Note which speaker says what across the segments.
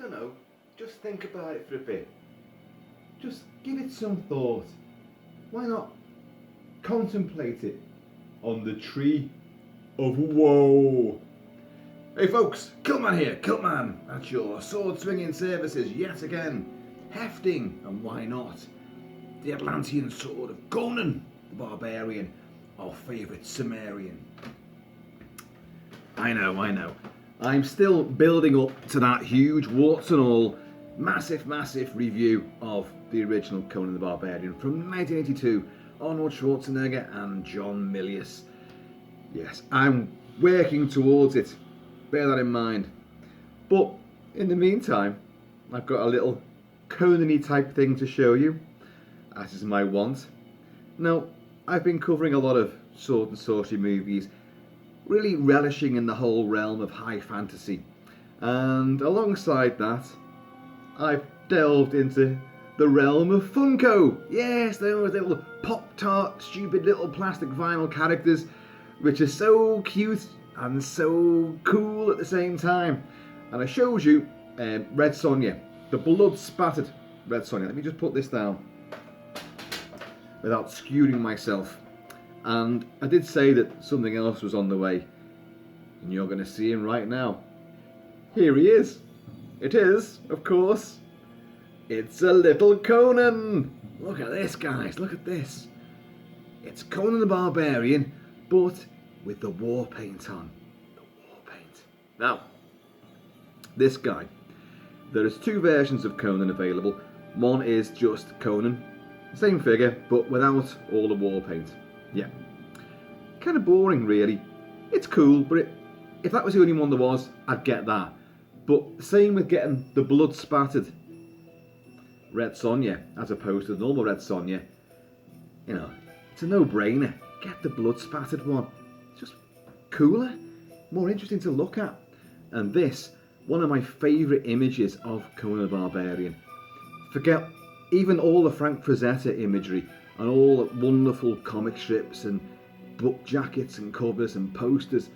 Speaker 1: don't know, just think about it for a bit. Just give it some thought. Why not contemplate it on the tree of woe? Hey folks, Kilt-Man here, Kilt-Man at your sword swinging services yet again. Hefting, and why not? The Atlantean Sword of Conan, the Barbarian, our favourite Cimmerian. I know. I'm still building up to that huge, warts and all, massive review of the original Conan the Barbarian from 1982, Arnold Schwarzenegger and John Milius. Yes, I'm working towards it, bear that in mind. But in the meantime, I've got a little Conan-y type thing to show you, as is my wont. Now, I've been covering a lot of sword and sorcery movies, really relishing in the whole realm of high fantasy. And alongside that, I've delved into the realm of Funko. Yes, those little Pop-Tart, stupid little plastic vinyl characters, which are so cute and so cool at the same time. And I showed you Red Sonja, the blood-spattered Red Sonja. Let me just put this down without skewing myself. And I did say that something else was on the way, and you're going to see him right now. Here he is. It is, of course, it's a little Conan. Look at this, guys, look at this. It's Conan the Barbarian, but with the Warpaint on. The Warpaint. Now, this guy, there's two versions of Conan available. One is just Conan, same figure, but without all the Warpaint. Yeah, kind of boring really. It's cool, but if that was the only one there was, I'd get that. But same with getting the blood spattered Red Sonja as opposed to the normal Red Sonja. You know, it's a no-brainer. Get the blood spattered one. It's just cooler, more interesting to look at. And this, one of my favourite images of Conan the Barbarian. Forget even all the Frank Frazetta imagery and all the wonderful comic strips and book jackets and covers and posters.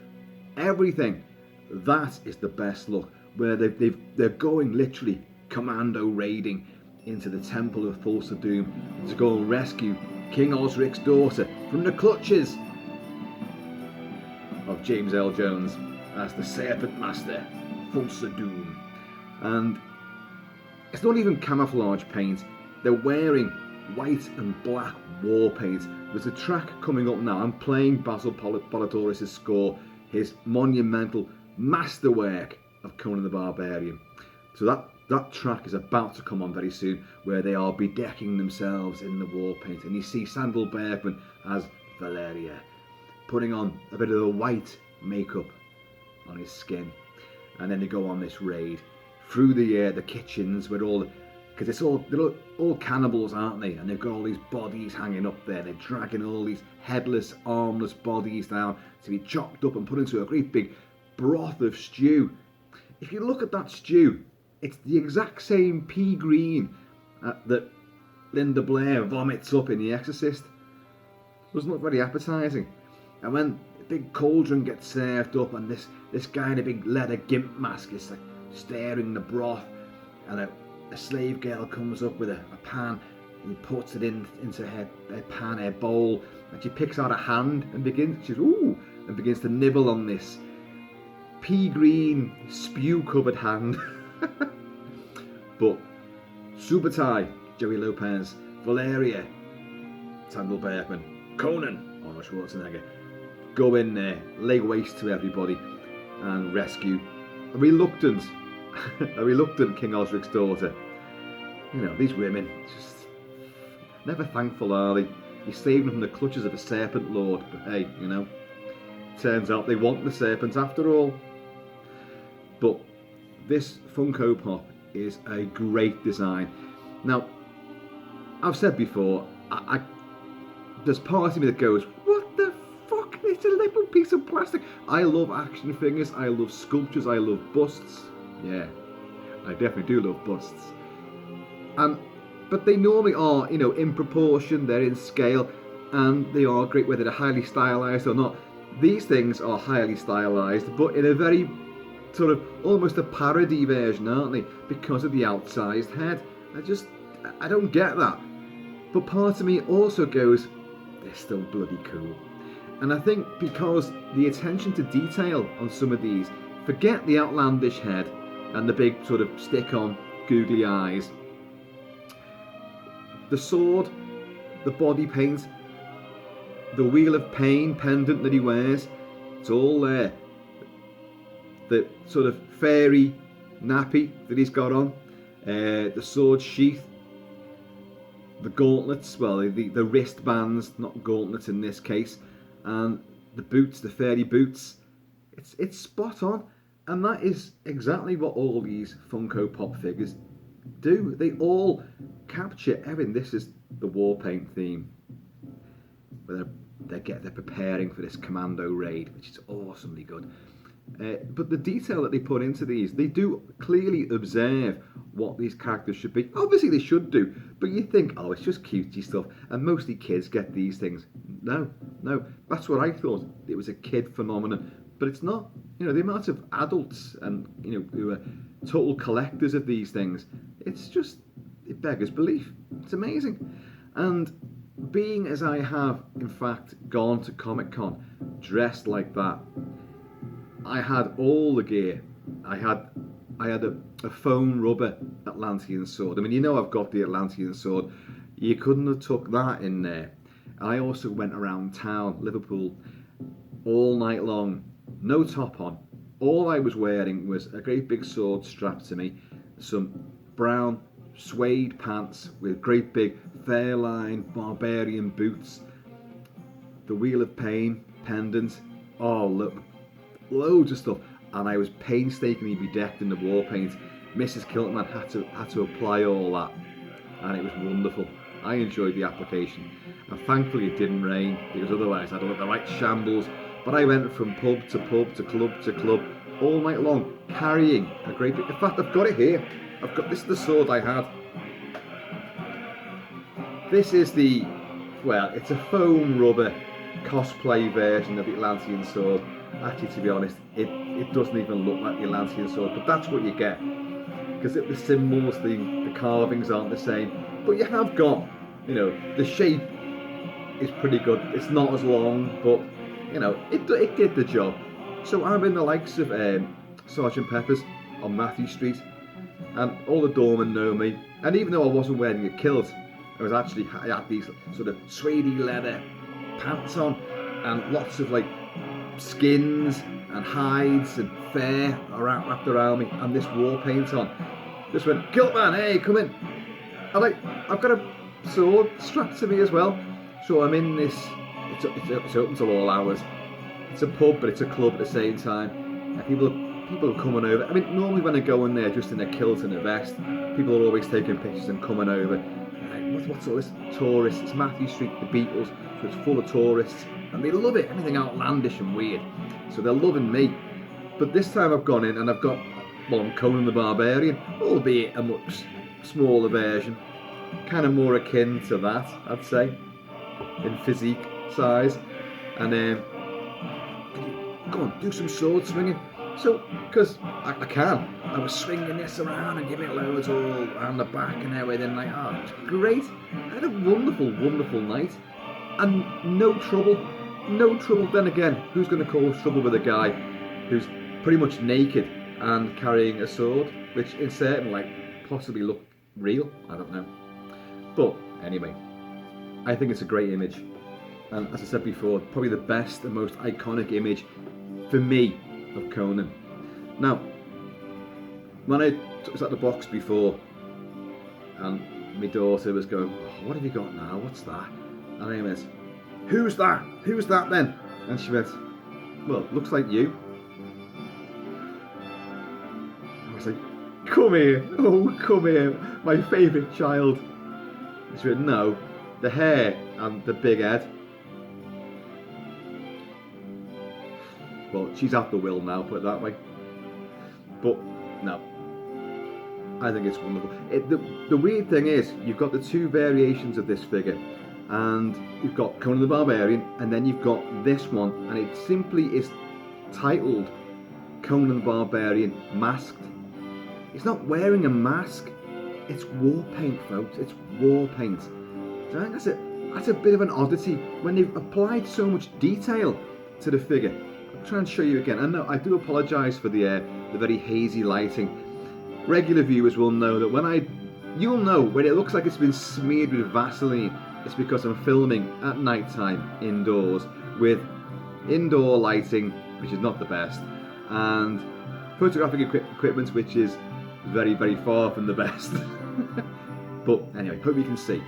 Speaker 1: Everything. That is the best look, where they're going literally commando raiding into the temple of Thulsa Doom to go and rescue King Osric's daughter from the clutches of James L. Jones as the Serpent Master, Thulsa Doom. And it's not even camouflage paint. They're wearing white and black war paint. There's a track coming up now. I'm playing Basil Poledouris' score, his monumental masterwork of Conan the Barbarian. So that track is about to come on very soon, where they are bedecking themselves in the war paint. And you see Sandahl Bergman as Valeria, putting on a bit of the white makeup on his skin. And then they go on this raid through the kitchens where because they're all cannibals, aren't they? And they've got all these bodies hanging up there. They're dragging all these headless, armless bodies down to be chopped up and put into a great big broth of stew. If you look at that stew, it's the exact same pea green that Linda Blair vomits up in The Exorcist. Doesn't look very appetising. And when a big cauldron gets served up and this guy in a big leather gimp mask is like stirring the broth, and a slave girl comes up with a pan and he puts it into her pan, her bowl, and she picks out a hand and begins to nibble on this pea green spew covered hand. But Subotai, Joey Lopez, Valeria, Sandahl Bergman, Conan, Arnold Schwarzenegger, go in there, lay waste to everybody and rescue a reluctant King Osric's daughter. You know, these women, just never thankful, are they? You saved them from the clutches of a serpent lord, but hey, you know, turns out they want the serpent after all. But this Funko Pop is a great design. Now, I've said before, there's part of me that goes, what the fuck? It's a little piece of plastic. I love action figures, I love sculptures, I love busts. Yeah, I definitely do love busts. But they normally are, you know, in proportion, they're in scale, and they are great whether they're highly stylized or not. These things are highly stylized, but in a very sort of almost a parody version, aren't they? Because of the outsized head. I don't get that. But part of me also goes, they're still bloody cool. And I think because the attention to detail on some of these, forget the outlandish head and the big sort of stick-on googly eyes. The sword, the body paint, the Wheel of Pain pendant that he wears, it's all there. The sort of fairy nappy that he's got on, the sword sheath, the gauntlets, well, the wristbands, not gauntlets in this case, and the boots, the fairy boots. It's spot on, and that is exactly what all these Funko Pop figures do. They all capture everything. This is the Warpaint theme, where they're preparing for this commando raid, which is awesomely good. But the detail that they put into these, they do clearly observe what these characters should be. Obviously they should do, but you think, oh, it's just cutesy stuff, and mostly kids get these things. No, that's what I thought. It was a kid phenomenon, but it's not. You know, the amount of adults and, you know, who are total collectors of these things, it beggars belief. It's amazing. And being as I have, in fact, gone to Comic-Con dressed like that, I had all the gear. I had a foam rubber Atlantean sword. I mean, you know, I've got the Atlantean sword. You couldn't have took that in there. I also went around town, Liverpool, all night long, no top on. All I was wearing was a great big sword strapped to me, some brown suede pants with great big Fairline Barbarian boots, the Wheel of Pain pendant. Oh, look, loads of stuff, and I was painstakingly bedecked in the Warpaint. Mrs. Kilt-Man had to apply all that, and it was wonderful. I enjoyed the application, and thankfully it didn't rain, because otherwise I'd have looked the right shambles. But I went from pub to pub to club all night long, carrying a great big. In fact, I've got it here. This is the sword I had. This is it's a foam rubber cosplay version of the Atlantean sword. Actually, to be honest, it doesn't even look like the Atlantean sword, but that's what you get, because the symbols, the carvings aren't the same. But you have got, you know, the shape is pretty good. It's not as long, but you know, it did the job. So I'm in the likes of Sergeant Pepper's on Matthew Street, and all the doormen know me. And even though I wasn't wearing a kilt, I had these sort of suede leather pants on, and lots of like skins and hides and fur wrapped around me, and this war paint on. Just went, Kilt-Man, hey, come in. I've got a sword strapped to me as well. So I'm in this. It's open till all hours. It's a pub, but it's a club at the same time. And people are coming over. I mean, normally when I go in there just in a kilt and a vest, people are always taking pictures and coming over. Like, what's all this? Tourists. It's Matthew Street, the Beatles, so it's full of tourists, and they love it. Anything outlandish and weird. So they're loving me. But this time I've gone in and I've got, I'm Conan the Barbarian, albeit a much smaller version, kind of more akin to that, I'd say, in physique size. And go on, do some sword swinging. So, because I can, I was swinging this around and giving it loads all around the back and everything, like, oh, it was great. I had a wonderful, wonderful night, and no trouble. Then again, who's going to cause trouble with a guy who's pretty much naked and carrying a sword, which in certain light possibly looked real? I don't know. But anyway, I think it's a great image, and as I said before, probably the best and most iconic image for me of Conan. Now, when I was at the box before, and my daughter was going, oh, what have you got now? What's that? And I went, who's that? Who's that then? And she went, well, looks like you. I was like, come here, oh, come here, my favourite child. And she went, no, the hair and the big head. Well, she's at the will now, put it that way. But no, I think it's wonderful. The weird thing is, you've got the two variations of this figure, and you've got Conan the Barbarian, and then you've got this one, and it simply is titled Conan the Barbarian masked. He's not wearing a mask. It's war paint, folks. It's war paint. So I think that's a bit of an oddity when they've applied so much detail to the figure. I'll try and show you again. And no, I do apologise for the very hazy lighting. Regular viewers will know that you'll know when it looks like it's been smeared with Vaseline, it's because I'm filming at night time indoors with indoor lighting, which is not the best, and photographic equipment, which is very, very far from the best. But anyway, hope you can see.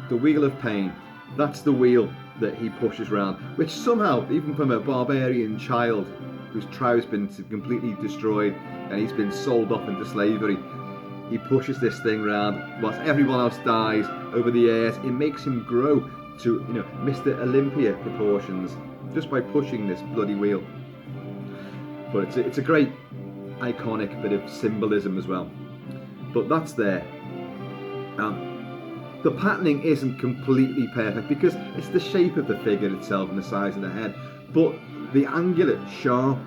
Speaker 1: The wheel of pain, that's the wheel that he pushes around, which somehow, even from a barbarian child whose trow's been completely destroyed and he's been sold off into slavery, he pushes this thing around whilst everyone else dies over the years. It makes him grow to, Mr. Olympia proportions just by pushing this bloody wheel. But it's a great iconic bit of symbolism as well. But that's there. The patterning isn't completely perfect because it's the shape of the figure itself and the size of the head, but the angular, sharp,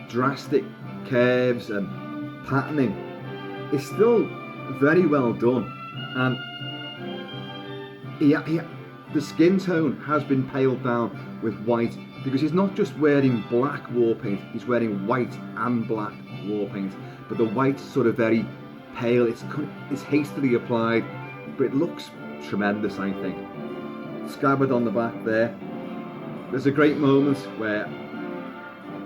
Speaker 1: drastic curves and patterning is still very well done. And the skin tone has been paled down with white because he's not just wearing black war paint, he's wearing white and black war paint, but the white's sort of very pale. It's hastily applied, but it looks tremendous, I think. Scabbard on the back there. There's a great moment where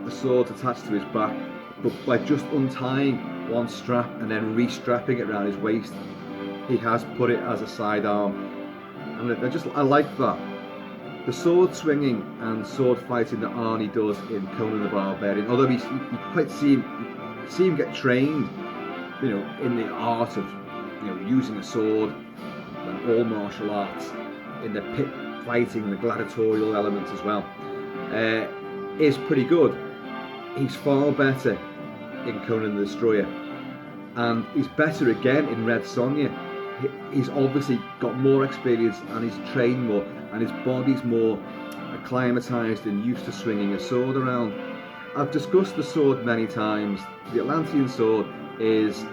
Speaker 1: the sword's attached to his back, but by just untying one strap and then restrapping it around his waist, he has put it as a sidearm. And I like that. The sword swinging and sword fighting that Arnie does in Conan the Barbarian, although you quite see him get trained, in the art of, using a sword and all martial arts, in the pit fighting, the gladiatorial elements as well, is pretty good. He's far better in Conan the Destroyer, and he's better again in Red Sonja. He's obviously got more experience and he's trained more, and his body's more acclimatized and used to swinging a sword around. I've discussed the sword many times. The Atlantean Sword is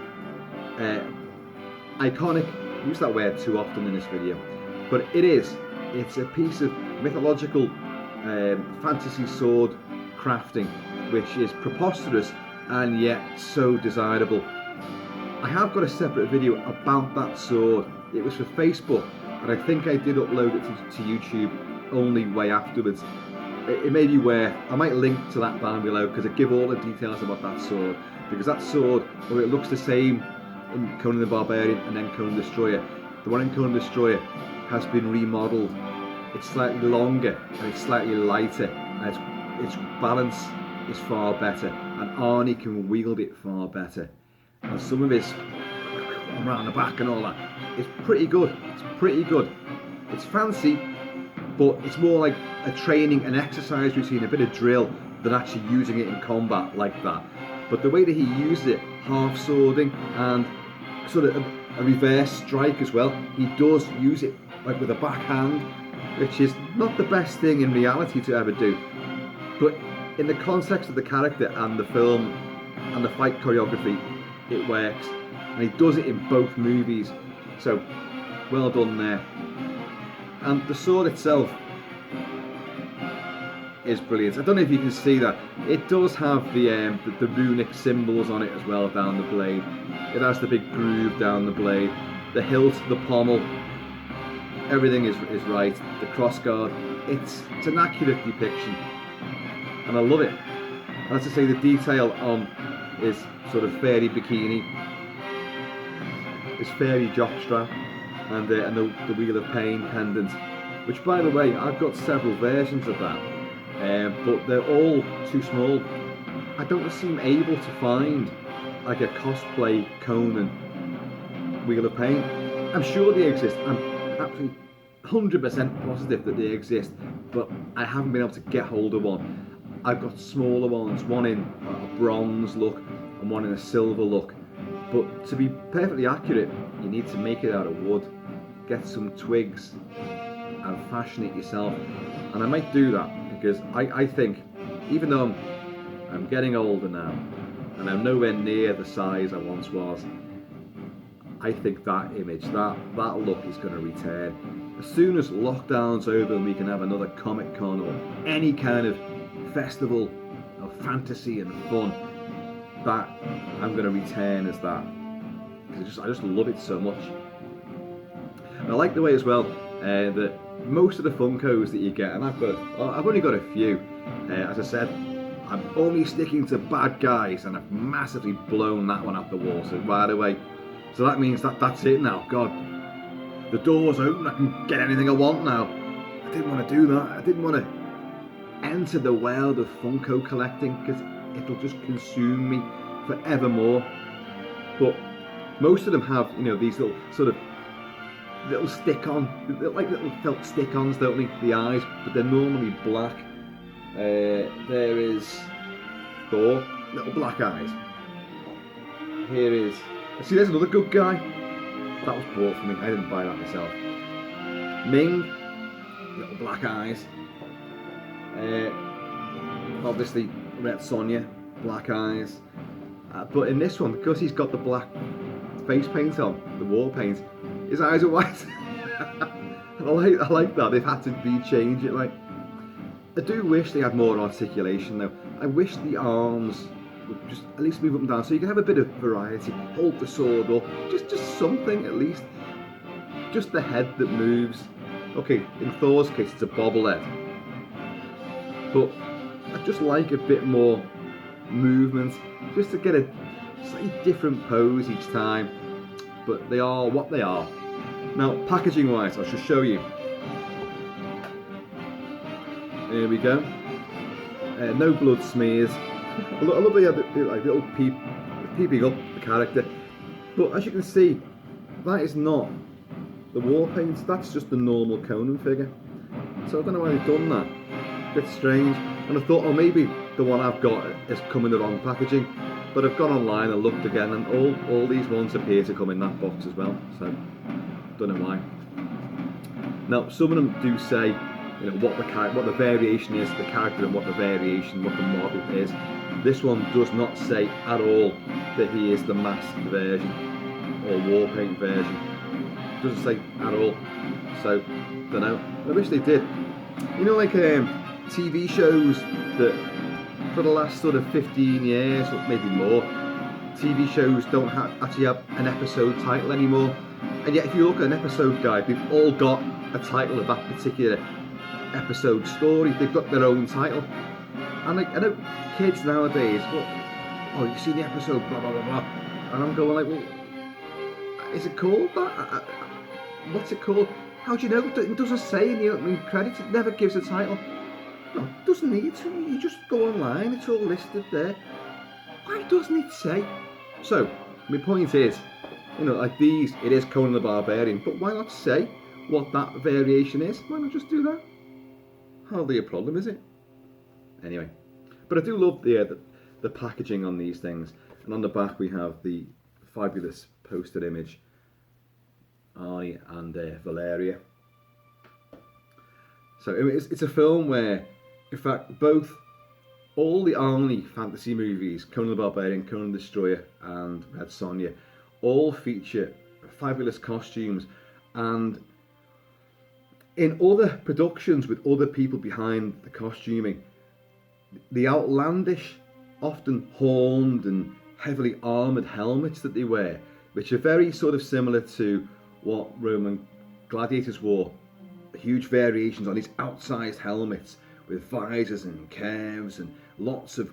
Speaker 1: iconic. I use that word too often in this video, but it's a piece of mythological fantasy sword crafting which is preposterous and yet so desirable. I have got a separate video about that sword. It was for Facebook, and I think I did upload it to YouTube only way afterwards. It may be I might link to that down below because I give all the details about that sword, because that sword, although it looks the same in Conan the Barbarian and then Conan the Destroyer, the one in Conan the Destroyer has been remodeled. It's slightly longer and it's slightly lighter, and its balance is far better, and Arnie can wield it far better. And some of his around the back and all that, it's pretty good. It's fancy, but it's more like a training, an exercise routine, a bit of drill than actually using it in combat like that. But the way that he uses it, half swording and sort of a reverse strike as well, he does use it like with a backhand, which is not the best thing in reality to ever do. But in the context of the character and the film and the fight choreography, it works, and he does it in both movies, so well done there. And the sword itself is brilliant. I don't know if you can see that. It does have the runic symbols on it as well down the blade. It has the big groove down the blade, the hilt, the pommel, everything is right. The crossguard, it's an accurate depiction, and I love it. And as I say, the detail on his sort of fairy bikini, his fairy jockstrap, and the Wheel of Pain pendant, which, by the way, I've got several versions of that, but they're all too small. I don't seem able to find like a cosplay Conan Wheel of Pain. I'm sure they exist. I'm absolutely 100% positive that they exist, but I haven't been able to get hold of one. I've got smaller ones, one in a bronze look and one in a silver look. But to be perfectly accurate, you need to make it out of wood, get some twigs and fashion it yourself. And I might do that because I think, even though I'm I'm getting older now, and I'm nowhere near the size I once was. I think that image, that look is going to return. As soon as lockdown's over and we can have another Comic Con or any kind of festival of fantasy and fun, that I'm going to return as that. Because I just love it so much. And I like the way as well that most of the Funkos that you get, and I've only got a few. As I said, I'm only sticking to bad guys, and I've massively blown that one out the water right away. So that means that's it now. God, the door's open. I can get anything I want now. I didn't want to do that. I didn't want to enter the world of Funko collecting because it'll just consume me forevermore. But most of them have, these little sort of little stick-on, like little felt stick-ons, don't they? The eyes, but they're normally black. There is Thor, little black eyes. Here is, see, there's another good guy. That was bought for me. I didn't buy that myself. Ming, little black eyes. Obviously, Red Sonja, black eyes. But in this one, because he's got the black face paint on, the Warpaint, his eyes are white. I like that. They've had to rechange it. Like, I do wish they had more articulation though. I wish the arms would just at least move up and down so you can have a bit of variety. Hold the sword up, just something at least. Just the head that moves. Okay, in Thor's case it's a bobblehead, but I just like a bit more movement, just to get a slightly different pose each time. But they are what they are. Now, packaging wise, I shall show you. Here we go. No blood smears. I love the like little peeping up the character. But as you can see, that is not the Warpaint. That's just the normal Conan figure. So I don't know why they've done that. A bit strange. And I thought, oh, maybe the one I've got is coming in the wrong packaging. But I've gone online and looked again, and all these ones appear to come in that box as well. So don't know why. Now, some of them do say, what the variation is, the character, and what the model is. This one does not say at all that he is the masked version or Warpaint version. It doesn't say at all. So, don't know. I wish they did. Like TV shows that for the last sort of 15 years, or maybe more, TV shows don't actually have an episode title anymore. And yet, if you look at an episode guide, they've all got a title of that particular episode story. They've got their own title. And I know kids nowadays, well, you see the episode, blah, blah, blah, blah. And I'm going like, well, is it called that? What's it called? How do you know? It doesn't say in the opening credits. It never gives a title. No, it doesn't need to. You just go online. It's all listed there. Why doesn't it say? So, my point is, like these, it is Conan the Barbarian, but why not say what that variation is? Why not just do that? Hardly a problem, is it? Anyway, but I do love the packaging on these things. And on the back we have the fabulous poster image, Arnie and Valeria. So it's a film where, in fact, all the Arnie fantasy movies, Conan the Barbarian, Conan the Destroyer and Red Sonja, all feature fabulous costumes, and in other productions with other people behind the costuming, the outlandish, often horned and heavily armoured helmets that they wear, which are very sort of similar to what Roman gladiators wore, huge variations on these outsized helmets with visors and curves and lots of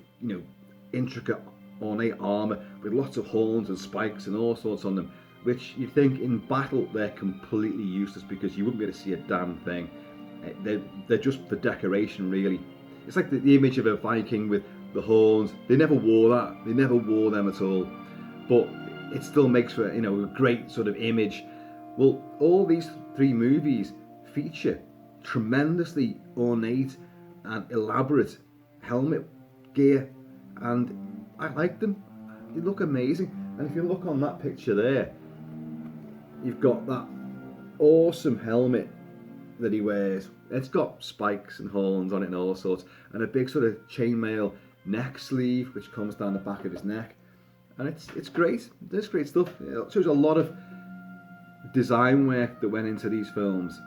Speaker 1: intricate ornate armour with lots of horns and spikes and all sorts on them, which you think in battle they're completely useless because you wouldn't be able to see a damn thing. They're just for decoration, really. It's like the image of a Viking with the horns. They never wore that. They never wore them at all. But it still makes for a great sort of image. Well, all these three movies feature tremendously ornate and elaborate helmet gear, and I like them. They look amazing. And if you look on that picture there, you've got that awesome helmet that he wears. It's got spikes and horns on it and all sorts, and a big sort of chainmail neck sleeve which comes down the back of his neck, and it's great. There's great stuff. It shows a lot of design work that went into these films,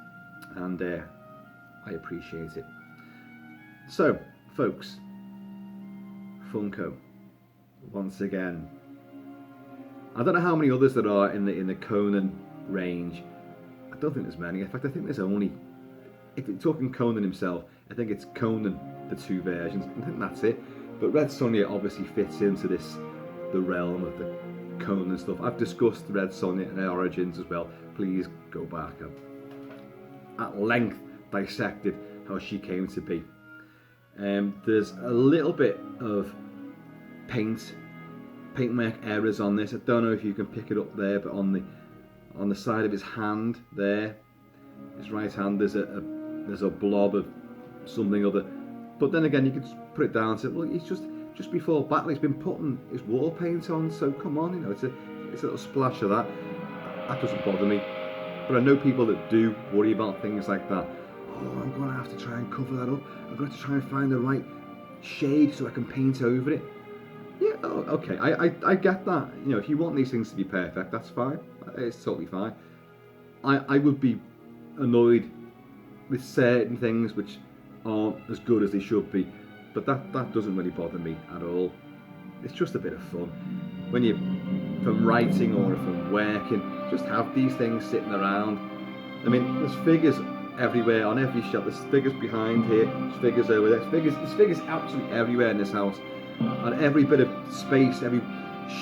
Speaker 1: and I appreciate it. So, folks, Funko, once again. I don't know how many others there are in the Conan range. I don't think there's many. In fact, I think there's only, if you're talking Conan himself, I think it's Conan, the 2 versions. I think that's it. But Red Sonja obviously fits into the realm of the Conan stuff. I've discussed Red Sonja and her origins as well. Please go back. I've at length dissected how she came to be. There's a little bit of paintwork errors on this. I don't know if you can pick it up there, but on the side of his hand there, his right hand, there's a blob of something other. But then again, you could put it down and say, well, it's just before battle, he's been putting his war paint on, so come on, it's a little splash of that. That doesn't bother me. But I know people that do worry about things like that. Oh, I'm going to have to try and cover that up. I've got to try and find the right shade so I can paint over it. Yeah, oh, okay, I get that. If you want these things to be perfect, that's fine. It's totally fine. I would be annoyed with certain things which aren't as good as they should be, but that doesn't really bother me at all. It's just a bit of fun. When you, from writing or from working, just have these things sitting around. I mean, there's figures everywhere on every shelf. There's figures behind here, there's figures over there, there's figures absolutely everywhere in this house. And every bit of space, every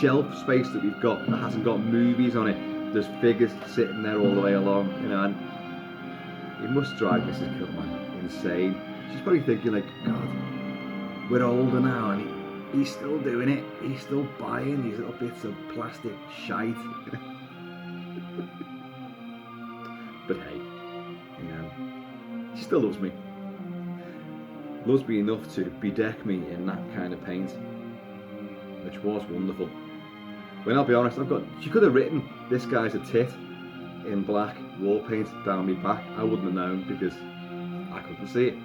Speaker 1: shelf space that we've got that hasn't got movies on it, there's figures sitting there all the way along, and it must drive Mrs. Kilt-Man insane. She's probably thinking like, God, we're older now and he's still doing it. He's still buying these little bits of plastic shite. But hey, she still loves me. Loves me enough to bedeck me in that kind of paint, which was wonderful. When I'll be honest, she could have written "This guy's a tit" in black war paint down my back. I wouldn't have known because I couldn't see it.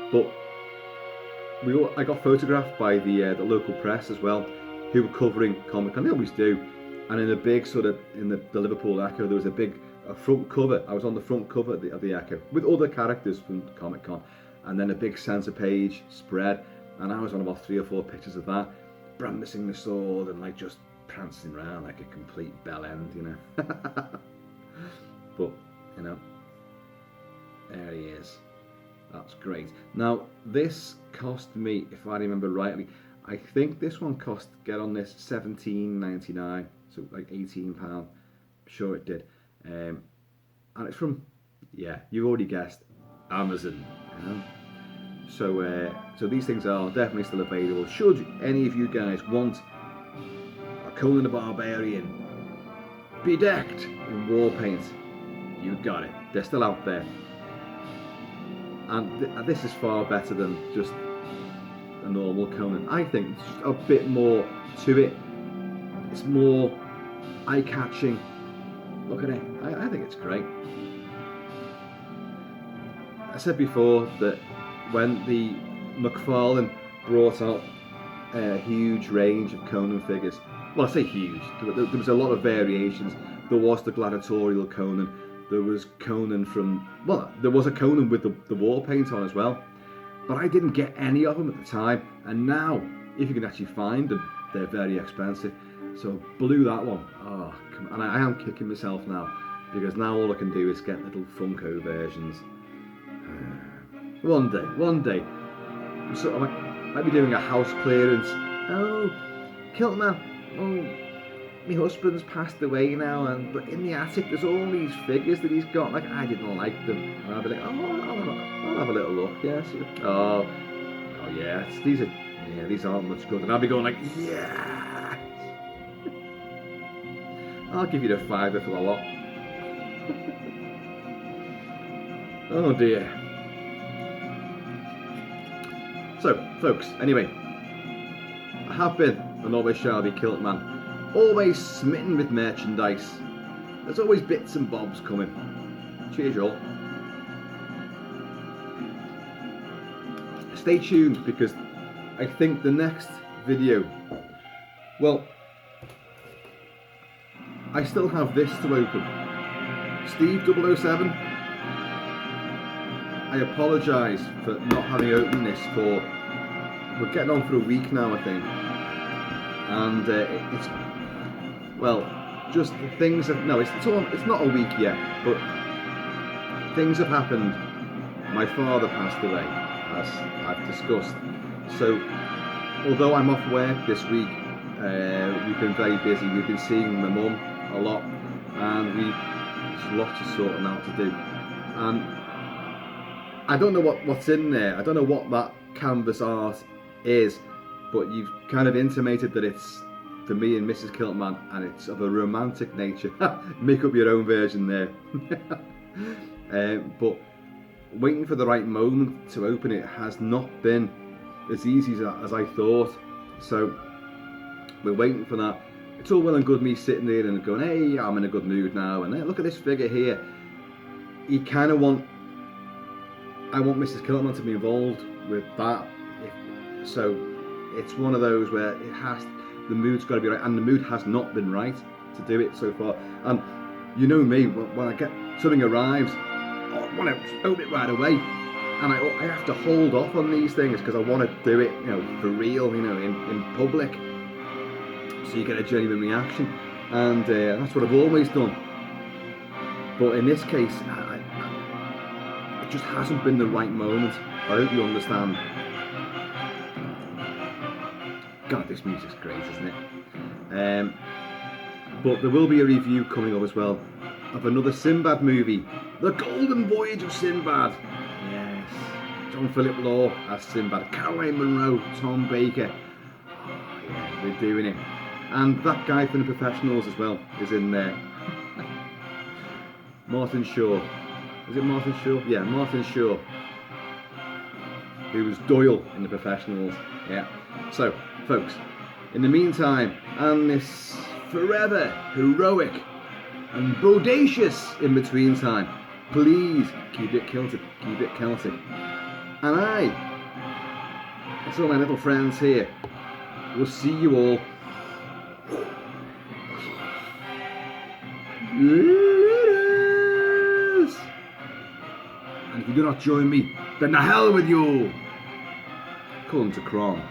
Speaker 1: But I got photographed by the local press as well, who were covering Comic-Con. They always do. And in a big in the Liverpool Echo, there was a front cover. I was on the front cover of the Echo with other characters from Comic-Con. And then a big centre page spread, and I was on about 3 or 4 pictures of that, brandishing the sword and like just prancing around like a complete bell end, But there he is. That's great. Now this cost me, if I remember rightly, I think this one cost, get on this, £17.99, so like £18. I'm sure it did, and it's from, you've already guessed, Amazon. So these things are definitely still available. Should any of you guys want a Conan the Barbarian bedecked in war paint, you got it. They're still out there, and this is far better than just a normal Conan. I think it's just a bit more to it. It's more eye-catching. Look at it. I think it's great. I said before that when the McFarlane brought out a huge range of Conan figures, well, I say huge, there was a lot of variations. There was the gladiatorial Conan, there was Conan there was a Conan with the war paint on as well, but I didn't get any of them at the time, and now, if you can actually find them, they're very expensive. So blew that one. Oh, come on. And I am kicking myself now, because now all I can do is get little Funko versions. One day, so I might be doing a house clearance. Oh, Kilt-Man, my husband's passed away now, but in the attic there's all these figures that he's got. Like, I didn't like them, and I'll be like, I'll have a little look. Yes. Oh yeah, these aren't much good, and I'll be going like, yeah. I'll give you the £5 for the lot. Oh dear. So, folks, anyway, I have been and always shall be Kilt-Man, always smitten with merchandise. There's always bits and bobs coming. Cheers, y'all. Stay tuned, because I think the next video, well, I still have this to open. Steve 007, I apologise for not having opened this for, we're getting on for a week now, I think. And it's, well, just things have, no, it's not a week yet, but things have happened. My father passed away, as I've discussed. So, although I'm off work this week, we've been very busy. We've been seeing my mum a lot, and there's lots of sorting out to do. And I don't know what's in there. I don't know what that canvas art is, but you've kind of intimated that it's for me and Mrs. Kilt-Man, and it's of a romantic nature. Make up your own version there. But waiting for the right moment to open it has not been as easy as I thought. So we're waiting for that. It's all well and good me sitting there and going, hey, I'm in a good mood now, and hey, look at this figure here. You kind of want, I want Mrs. Kilt-Man to be involved with that. So it's one of those where it has, the mood's got to be right, and the mood has not been right to do it so far. And you know me, when I get something arrives, I want to open it right away, and I have to hold off on these things because I want to do it, you know, for real, you know, in public, so you get a genuine reaction, and that's what I've always done. But in this case, it just hasn't been the right moment. I hope you understand. God, this music's great, isn't it? But there will be a review coming up as well of another Sinbad movie, The Golden Voyage of Sinbad. Yes, John Philip Law as Sinbad, Caroline Munro, Tom Baker. Oh, yeah, we're doing it. And that guy from The Professionals as well is in there. Martin Shaw. Is it Martin Shaw? Yeah, Martin Shaw. Who was Doyle in The Professionals. Yeah. So, folks, in the meantime, and this forever heroic and bodacious in between time, please keep it kilted, keep it Celtic. And it's all my little friends here, will see you all later. And if you do not join me, then the hell with you. Come to Crom.